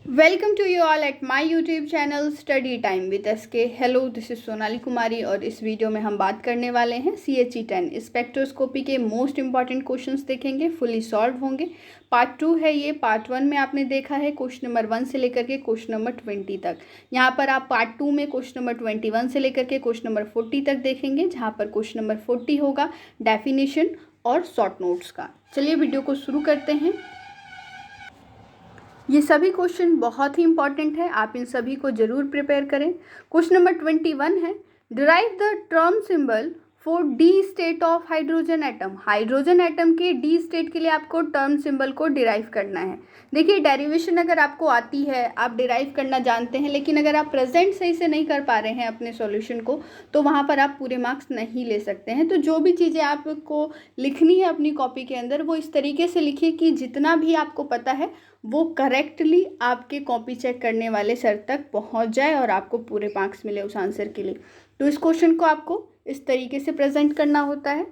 Welcome to you all at my YouTube channel study time with SK. Hello, this is Sonali Kumari और इस video में हम बात करने वाले हैं CHE10 स्पेक्ट्रोस्कोपी के मोस्ट इंपॉर्टेंट क्वेश्चंस देखेंगे, फुली सॉल्व होंगे। पार्ट 2 है ये। पार्ट 1 में आपने देखा है क्वेश्चन नंबर 1 से लेकर के क्वेश्चन नंबर 20 तक। यहाँ पर आप पार्ट 2 में क्वेश्चन नंबर 21 से लेकर के क्वेश्चन नंबर 40 तक देखेंगे, जहाँ पर क्वेश्चन नंबर 40 होगा डेफिनेशन और शॉर्ट नोट्स का। चलिए वीडियो को शुरू करते हैं। ये सभी क्वेश्चन बहुत ही इंपॉर्टेंट है, आप इन सभी को जरूर प्रिपेयर करें। क्वेश्चन नंबर 21 है, derive the term symbol for D state of hydrogen atom. Hydrogen atom के डी स्टेट के लिए आपको टर्म सिंबल को डिराइव करना है। देखिए, डेरिवेशन अगर आपको आती है, आप डिराइव करना जानते हैं, लेकिन अगर आप प्रेजेंट सही से नहीं कर पा रहे हैं अपने सॉल्यूशन को, तो वहाँ पर आप पूरे मार्क्स नहीं ले सकते हैं। तो जो भी चीज़ें आपको लिखनी है अपनी कॉपी के अंदर, वो इस तरीके से लिखिए कि जितना भी आपको पता है वो करेक्टली आपके कॉपी चेक करने वाले सर तक पहुंच जाए और आपको पूरे मार्क्स मिले उस आंसर के लिए। तो इस क्वेश्चन को आपको इस तरीके से प्रेजेंट करना होता है।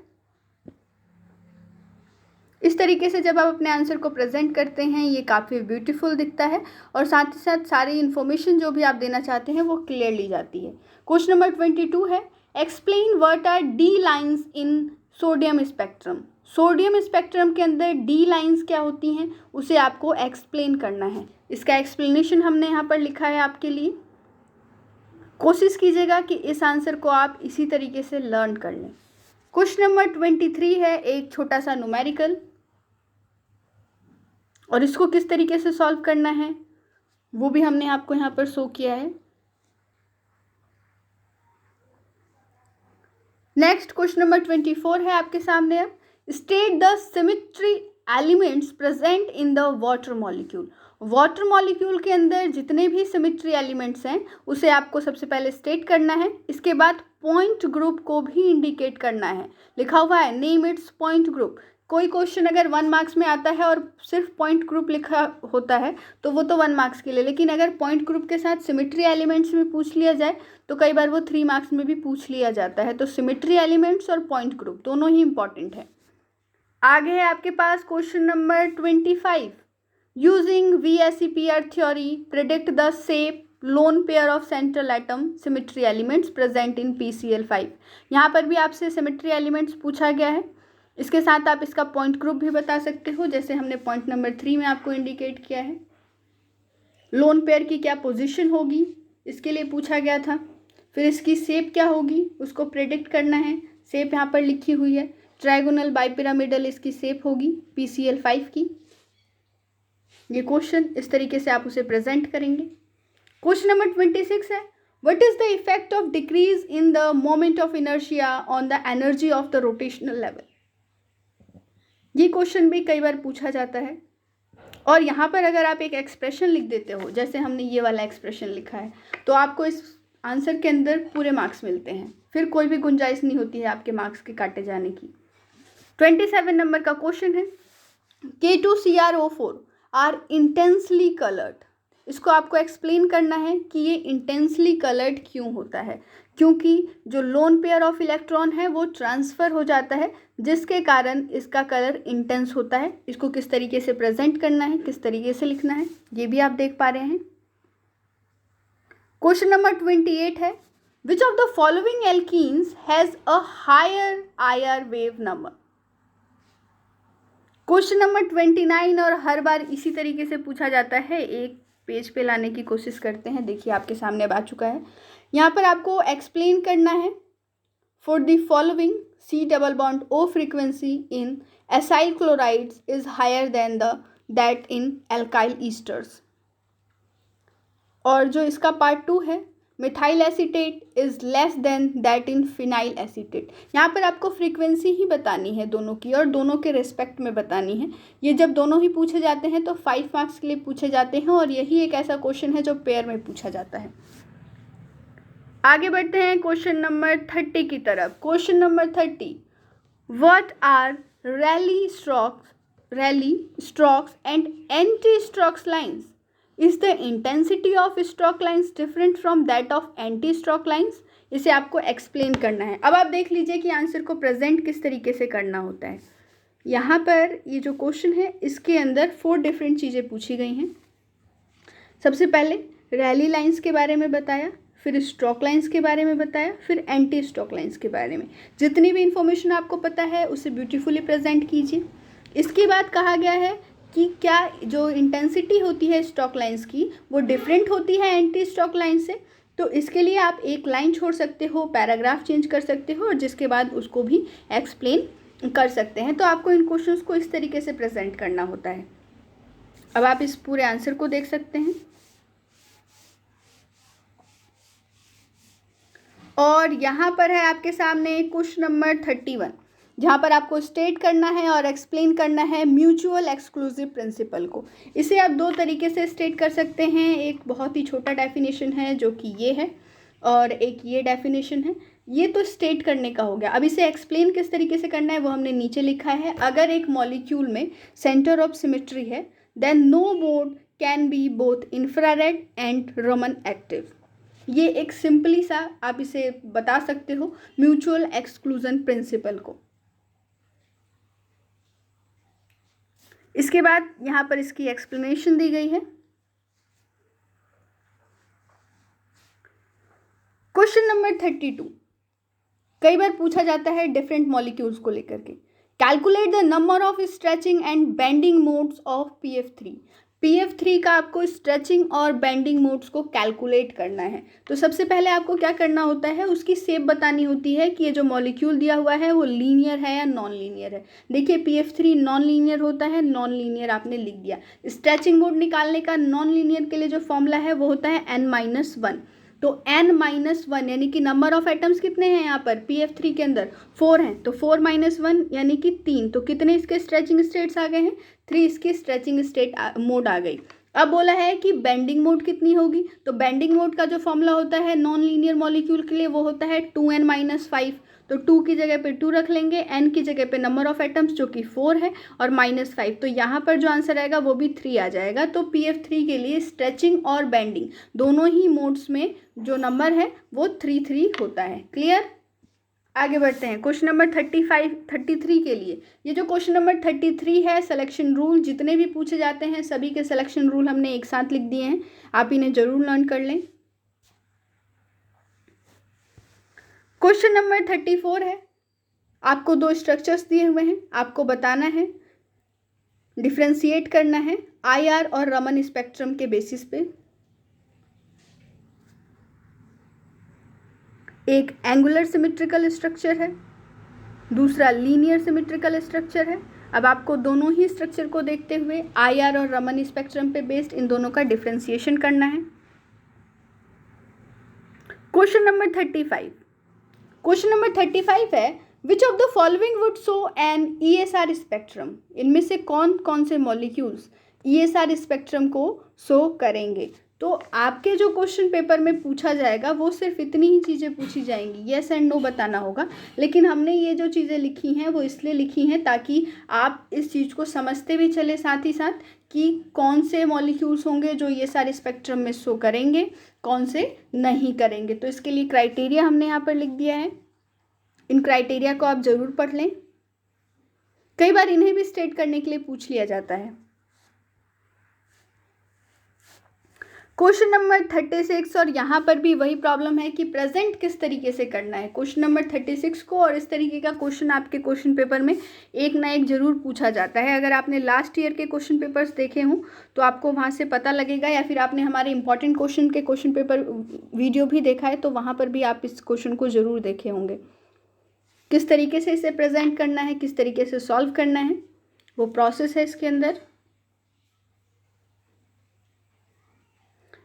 इस तरीके से जब आप अपने आंसर को प्रेजेंट करते हैं, ये काफ़ी ब्यूटीफुल दिखता है और साथ ही साथ सारी इन्फॉर्मेशन जो भी आप देना चाहते हैं वो क्लियरली जाती है। क्वेश्चन नंबर 22 है, explain what R D lines in sodium spectrum. Sodium spectrum के अंदर डी लाइंस क्या होती हैं, उसे आपको एक्सप्लेन करना है। इसका एक्सप्लेनेशन हमने यहाँ पर लिखा है आपके लिए। कोशिश कीजिएगा कि इस आंसर को आप इसी तरीके से लर्न कर लें। क्वेश्चन नंबर 23 है, एक छोटा सा न्यूमेरिकल, और इसको किस तरीके से सॉल्व करना है वो भी हमने आपको यहाँ पर शो किया है। नेक्स्ट क्वेश्चन नंबर 24 है आपके सामने। अब state the symmetry elements present in the water molecule. Water molecule के अंदर जितने भी सिमेट्री एलिमेंट्स हैं उसे आपको सबसे पहले स्टेट करना है। इसके बाद पॉइंट ग्रुप को भी इंडिकेट करना है। लिखा हुआ है नेम इट्स पॉइंट ग्रुप। कोई क्वेश्चन अगर 1 मार्क्स में आता है और सिर्फ पॉइंट ग्रुप लिखा होता है तो वो तो 1 मार्क्स के लिए, लेकिन अगर पॉइंट ग्रुप के साथ सिमेट्री एलिमेंट्स में पूछ लिया जाए तो कई बार वो 3 मार्क्स में भी पूछ लिया जाता है। तो सिमेट्री एलिमेंट्स और पॉइंट ग्रुप दोनों ही इंपॉर्टेंट है। आगे है आपके पास question number 25, using VSEPR theory predict the shape lone pair of central atom symmetry elements present in PCl5। यहाँ पर भी आपसे सिमेट्री एलिमेंट्स पूछा गया है। इसके साथ आप इसका पॉइंट ग्रुप भी बता सकते हो, जैसे हमने पॉइंट नंबर 3 में आपको इंडिकेट किया है। लोन पेयर की क्या पोजीशन होगी इसके लिए पूछा गया था। फिर इसकी शेप क्या होगी उसको प्रेडिक्ट करना है। शेप यहाँ पर लिखी हुई है, ट्रायगोनल बाइपिरामिडल इसकी शेप होगी PCl5 की। ये क्वेश्चन इस तरीके से आप उसे प्रेजेंट करेंगे। क्वेश्चन नंबर 26 है, what is the effect of decrease in the moment of inertia on the energy of the rotational level. ये क्वेश्चन भी कई बार पूछा जाता है और यहाँ पर अगर आप एक एक्सप्रेशन लिख देते हो, जैसे हमने ये वाला एक्सप्रेशन लिखा है, तो आपको इस आंसर के अंदर पूरे मार्क्स मिलते हैं। फिर कोई भी गुंजाइश नहीं होती है आपके मार्क्स के काटे जाने की। 27 नंबर का क्वेश्चन है, K2CrO4 आर इंटेंसली कलर्ड। इसको आपको एक्सप्लेन करना है कि ये इंटेंसली कलर्ड क्यों होता है। क्योंकि जो लोन पेयर ऑफ इलेक्ट्रॉन है वो ट्रांसफ़र हो जाता है, जिसके कारण इसका कलर इंटेंस होता है। इसको किस तरीके से प्रेजेंट करना है, किस तरीके से लिखना है, ये भी आप देख पा रहे हैं। क्वेश्चन नंबर 28 है, which of the following alkenes has a higher IR wave number. Question number 29 और हर बार इसी तरीके से पूछा जाता है, एक पेज पे लाने की कोशिश करते हैं। देखिए आपके सामने अब आ चुका है। यहाँ पर आपको एक्सप्लेन करना है, for the following C double bond O frequency in acyl chlorides is higher than the that in alkyl esters. और जो इसका पार्ट 2 है, methyl acetate is less than that in phenyl acetate. यहाँ पर आपको फ्रीक्वेंसी ही बतानी है दोनों की और दोनों के रिस्पेक्ट में बतानी है। ये जब दोनों ही पूछे जाते हैं तो 5 मार्क्स के लिए पूछे जाते हैं और यही एक ऐसा क्वेश्चन है जो पेयर में पूछा जाता है। आगे बढ़ते हैं क्वेश्चन नंबर 30 की तरफ। Question number 30, what are Rayleigh Stokes and anti Stokes lines. Is the intensity of Stokes lines different from that of anti Stokes lines. इसे आपको एक्सप्लेन करना है। अब आप देख लीजिए कि आंसर को प्रेजेंट किस तरीके से करना होता है। यहाँ पर ये जो क्वेश्चन है इसके अंदर 4 डिफरेंट चीज़ें पूछी गई हैं। सबसे पहले रैली लाइंस के बारे में बताया, फिर स्ट्रोक लाइंस के बारे में बताया, फिर एंटी स्ट्रोक लाइंस के बारे में। जितनी भी इंफॉर्मेशन आपको पता है उसे ब्यूटीफुली प्रेजेंट कीजिए। इसके बाद कहा गया है कि क्या जो इंटेंसिटी होती है स्ट्रोक लाइंस की वो डिफरेंट होती है एंटी स्ट्रोक लाइन से। तो इसके लिए आप एक लाइन छोड़ सकते हो, पैराग्राफ चेंज कर सकते हो और जिसके बाद उसको भी एक्सप्लेन कर सकते हैं। तो आपको इन क्वेश्चंस को इस तरीके से प्रेजेंट करना होता है। अब आप इस पूरे आंसर को देख सकते हैं और यहाँ पर है आपके सामने क्वेश्चन नंबर 31, जहाँ पर आपको स्टेट करना है और एक्सप्लेन करना है म्यूचुअल एक्सक्लूसिव प्रिंसिपल को। इसे आप दो तरीके से स्टेट कर सकते हैं। एक बहुत ही छोटा डेफिनेशन है जो कि ये है और एक ये डेफिनेशन है। ये तो स्टेट करने का हो गया। अब इसे एक्सप्लेन किस तरीके से करना है वो हमने नीचे लिखा है। अगर एक मॉलिक्यूल में सेंटर ऑफ सिमेट्री है then no mode can be both infrared and Raman active. ये एक सिंपली सा आप इसे बता सकते हो म्यूचुअल एक्सक्लूजन प्रिंसिपल को। इसके बाद यहाँ पर इसकी एक्सप्लेनेशन दी गई है। क्वेश्चन नंबर 32 कई बार पूछा जाता है डिफरेंट मॉलिक्यूल्स को लेकर के। Calculate the number of stretching and bending modes of PF3। PF3 का आपको स्ट्रेचिंग और बेंडिंग मोड्स को कैलकुलेट करना है। तो सबसे पहले आपको क्या करना होता है, उसकी शेप बतानी होती है कि ये जो मॉलिक्यूल दिया हुआ है वो लीनियर है या नॉन लीनियर है। देखिए PF3 नॉन लीनियर होता है, नॉन लीनियर आपने लिख दिया। स्ट्रेचिंग मोड निकालने का नॉन लीनियर के लिए जो फॉर्मूला है वो होता है n-1। तो n-1 यानी कि नंबर ऑफ एटम्स कितने हैं यहाँ पर PF3 के अंदर 4 हैं, तो 4 - 1 यानी कि 3। तो कितने इसके स्ट्रेचिंग स्टेट्स आ गए हैं, 3 इसकी स्ट्रेचिंग स्टेट मोड आ गई। अब बोला है कि बेंडिंग मोड कितनी होगी, तो बेंडिंग मोड का जो फॉर्मूला होता है नॉन लीनियर मॉलिक्यूल के लिए वो होता है 2n-5। तो 2 की जगह पे 2 रख लेंगे, n की जगह पे नंबर ऑफ एटम्स जो कि 4 है और -5। तो यहाँ पर जो आंसर आएगा वो भी 3 आ जाएगा। तो PF3 के लिए स्ट्रेचिंग और बेंडिंग दोनों ही मोड्स में जो नंबर है वो 3 होता है। क्लियर। आगे बढ़ते हैं क्वेश्चन नंबर 33 के लिए। ये जो क्वेश्चन नंबर 33 है, सिलेक्शन रूल जितने भी पूछे जाते हैं सभी के सिलेक्शन रूल हमने एक साथ लिख दिए हैं, आप इन्हें जरूर लर्न कर लें। क्वेश्चन नंबर 34 है, आपको दो स्ट्रक्चर्स दिए हुए हैं, आपको बताना है, डिफ्रेंशिएट करना है IR और रमन स्पेक्ट्रम के बेसिस पे। एक एंगुलर सिमेट्रिकल स्ट्रक्चर है, दूसरा लीनियर सिमेट्रिकल स्ट्रक्चर है। अब आपको दोनों ही स्ट्रक्चर को देखते हुए IR और रमन स्पेक्ट्रम पे बेस्ड इन दोनों का डिफ्रेंशिएशन करना है। क्वेश्चन नंबर 35, क्वेश्चन नंबर 35 है, which of the following would show N ESR spectrum. इनमें से कौन कौन से मॉलिक्यूल्स ESR स्पेक्ट्रम को शो करेंगे। तो आपके जो क्वेश्चन पेपर में पूछा जाएगा वो सिर्फ इतनी ही चीज़ें पूछी जाएंगी, येस एंड नो बताना होगा। लेकिन हमने ये जो चीज़ें लिखी हैं वो इसलिए लिखी हैं ताकि आप इस चीज़ को समझते भी चले साथ ही साथ कि कौन से मॉलिक्यूल्स होंगे जो ESR स्पेक्ट्रम में शो करेंगे, कौन से नहीं करेंगे। तो इसके लिए क्राइटेरिया हमने यहाँ पर लिख दिया है। इन क्राइटेरिया को आप ज़रूर पढ़ लें, कई बार इन्हें भी स्टेट करने के लिए पूछ लिया जाता है। क्वेश्चन नंबर 36, और यहाँ पर भी वही प्रॉब्लम है कि प्रेजेंट किस तरीके से करना है क्वेश्चन नंबर 36 को। और इस तरीके का क्वेश्चन आपके क्वेश्चन पेपर में एक ना एक जरूर पूछा जाता है। अगर आपने लास्ट ईयर के क्वेश्चन पेपर्स देखे हों तो आपको वहाँ से पता लगेगा, या फिर आपने हमारे इंपॉर्टेंट क्वेश्चन के क्वेश्चन पेपर वीडियो भी देखा है तो वहाँ पर भी आप इस क्वेश्चन को ज़रूर देखे होंगे। किस तरीके से इसे प्रेजेंट करना है, किस तरीके से सॉल्व करना है, वो प्रोसेस है इसके अंदर।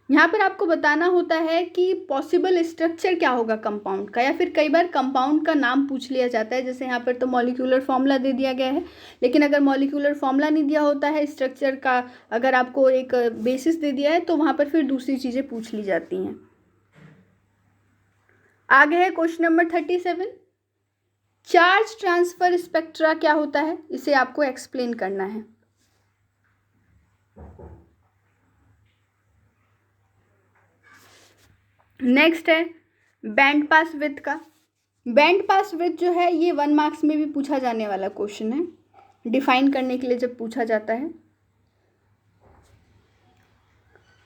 यहाँ पर आपको बताना होता है कि पॉसिबल स्ट्रक्चर क्या होगा कंपाउंड का, या फिर कई बार कंपाउंड का नाम पूछ लिया जाता है। जैसे यहाँ पर तो मॉलिक्यूलर फॉर्मूला दे दिया गया है, लेकिन अगर मॉलिक्यूलर फॉर्मूला नहीं दिया होता है, स्ट्रक्चर का अगर आपको एक बेसिस दे दिया है तो वहाँ पर फिर दूसरी चीज़ें पूछ ली जाती हैं। आगे है question number 37, charge transfer spectra क्या होता है, इसे आपको एक्सप्लेन करना है। नेक्स्ट है बैंड पास विड्थ का। बैंड पास विड्थ जो है ये 1 मार्क्स में भी पूछा जाने वाला क्वेश्चन है, डिफाइन करने के लिए जब पूछा जाता है।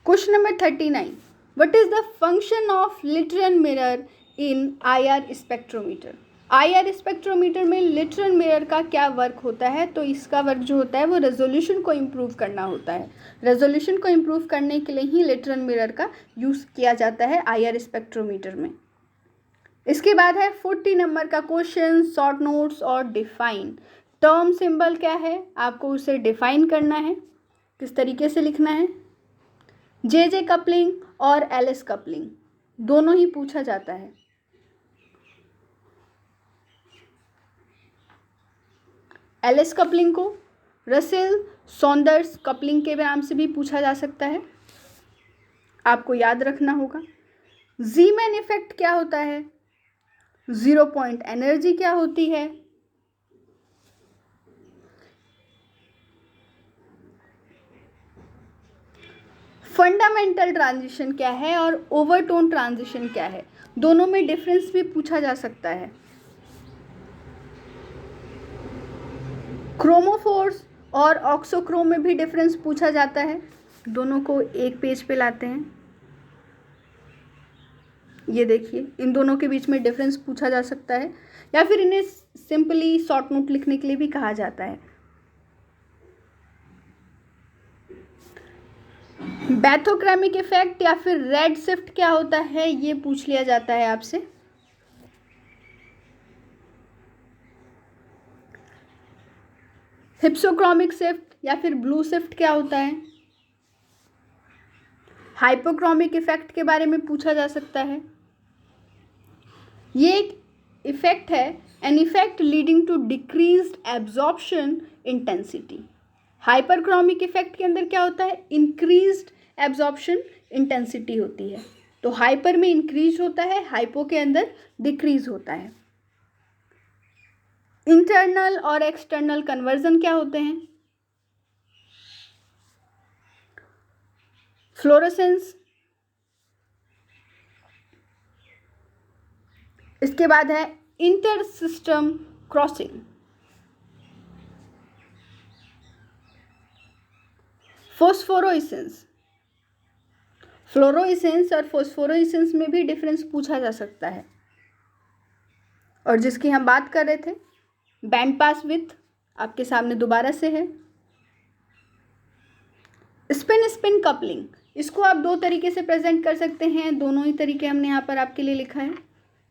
Question number 39, what is the function of literal mirror in IR spectrometer. IR spectrometer में लिटरल मिरर का क्या वर्क होता है? तो इसका वर्क जो होता है वो रेजोल्यूशन को इम्प्रूव करना होता है। रेजोल्यूशन को इम्प्रूव करने के लिए ही लिटरल मिरर का यूज़ किया जाता है IR स्पेक्ट्रोमीटर में। इसके बाद है 40 नंबर का क्वेश्चन, शॉर्ट नोट्स और डिफाइन। टर्म सिंबल क्या है, आपको उसे डिफाइन करना है, किस तरीके से लिखना है। जे कपलिंग और LS कपलिंग दोनों ही पूछा जाता है। LS कपलिंग को रसेल सॉन्डर्स कपलिंग के नाम से भी पूछा जा सकता है, आपको याद रखना होगा। ज़ीमैन इफेक्ट क्या होता है, 0 पॉइंट एनर्जी क्या होती है, फंडामेंटल ट्रांजिशन क्या है और ओवरटोन ट्रांजिशन क्या है, दोनों में डिफरेंस भी पूछा जा सकता है। क्रोमोफोर्स और ऑक्सोक्रोम में भी डिफरेंस पूछा जाता है। दोनों को एक पेज पे लाते हैं, ये देखिए, इन दोनों के बीच में डिफरेंस पूछा जा सकता है, या फिर इन्हें सिंपली शॉर्ट नोट लिखने के लिए भी कहा जाता है। बैथोक्रेमिक इफेक्ट या फिर रेड शिफ्ट क्या होता है, ये पूछ लिया जाता है आपसे। हिप्सोक्रोमिक शिफ्ट या फिर ब्लू शिफ्ट क्या होता है। हाइपोक्रोमिक इफेक्ट के बारे में पूछा जा सकता है। ये एक इफेक्ट है, an effect leading to decreased absorption intensity. Hyperchromic effect के अंदर क्या होता है, इंक्रीज्ड एब्जॉर्प्शन इंटेंसिटी होती है। तो हाइपर में इंक्रीज होता है, हाइपो के अंदर डिक्रीज होता है। इंटरनल और एक्सटर्नल कन्वर्जन क्या होते हैं, फ्लोरोसेंस। इसके बाद है इंटर सिस्टम क्रॉसिंग। फोस्फोरोइसेंस, फ्लोरोइसेंस और फोस्फोरोइसेंस में भी डिफरेंस पूछा जा सकता है। और जिसकी हम बात कर रहे थे, बैंड पास विथ, आपके सामने दोबारा से है। स्पिन स्पिन कपलिंग, इसको आप दो तरीके से प्रेजेंट कर सकते हैं, दोनों ही तरीके हमने यहाँ पर आपके लिए लिखा है।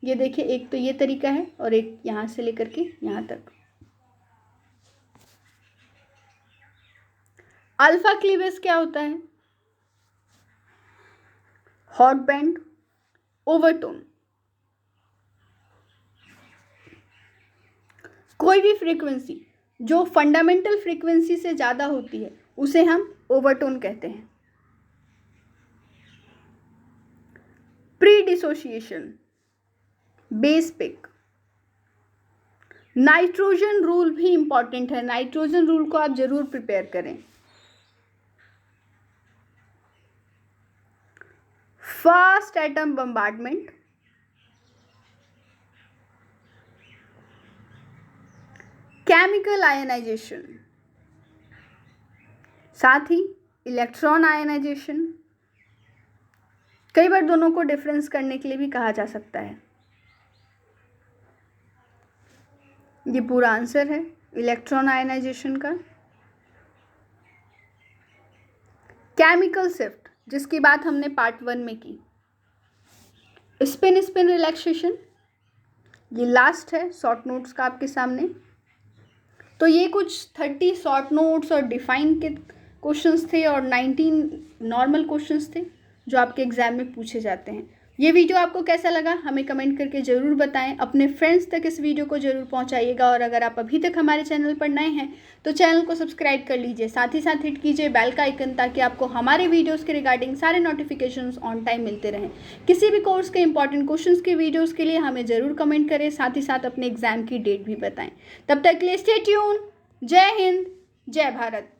ये देखिए, एक तो ये तरीका है और एक यहाँ से लेकर के यहाँ तक। अल्फा क्लीवेज क्या होता है, हॉट बैंड, ओवरटोन। कोई भी फ्रीक्वेंसी जो फंडामेंटल फ्रीक्वेंसी से ज़्यादा होती है उसे हम ओवरटोन कहते हैं। Pre dissociation, base peak. Nitrogen rule भी इंपॉर्टेंट है, नाइट्रोजन रूल को आप जरूर प्रिपेयर करें। Fast atom bombardment, chemical ionisation, साथ ही इलेक्ट्रॉन आयनाइजेशन। कई बार दोनों को डिफरेंस करने के लिए भी कहा जा सकता है। ये पूरा आंसर है इलेक्ट्रॉन आयनाइजेशन का। केमिकल शिफ्ट, जिसकी बात हमने पार्ट 1 में की। स्पिन स्पिन रिलैक्सेशन, ये लास्ट है शॉर्ट नोट्स का आपके सामने। तो ये कुछ 30 शॉर्ट नोट्स और डिफाइन के क्वेश्चंस थे और 19 नॉर्मल क्वेश्चंस थे जो आपके एग्जाम में पूछे जाते हैं। ये वीडियो आपको कैसा लगा हमें कमेंट करके ज़रूर बताएं। अपने फ्रेंड्स तक इस वीडियो को ज़रूर पहुंचाइएगा और अगर आप अभी तक हमारे चैनल पर नए हैं तो चैनल को सब्सक्राइब कर लीजिए, साथ ही साथ हिट कीजिए बेल का आइकन ताकि आपको हमारे वीडियोस के रिगार्डिंग सारे नोटिफिकेशंस ऑन टाइम मिलते रहें। किसी भी कोर्स के इंपॉर्टेंट क्वेश्चंस के वीडियोज़ के लिए हमें ज़रूर कमेंट करें, साथ ही साथ अपने एग्जाम की डेट भी बताएँ। तब तक के लिए स्टे ट्यून। जय हिंद, जय भारत।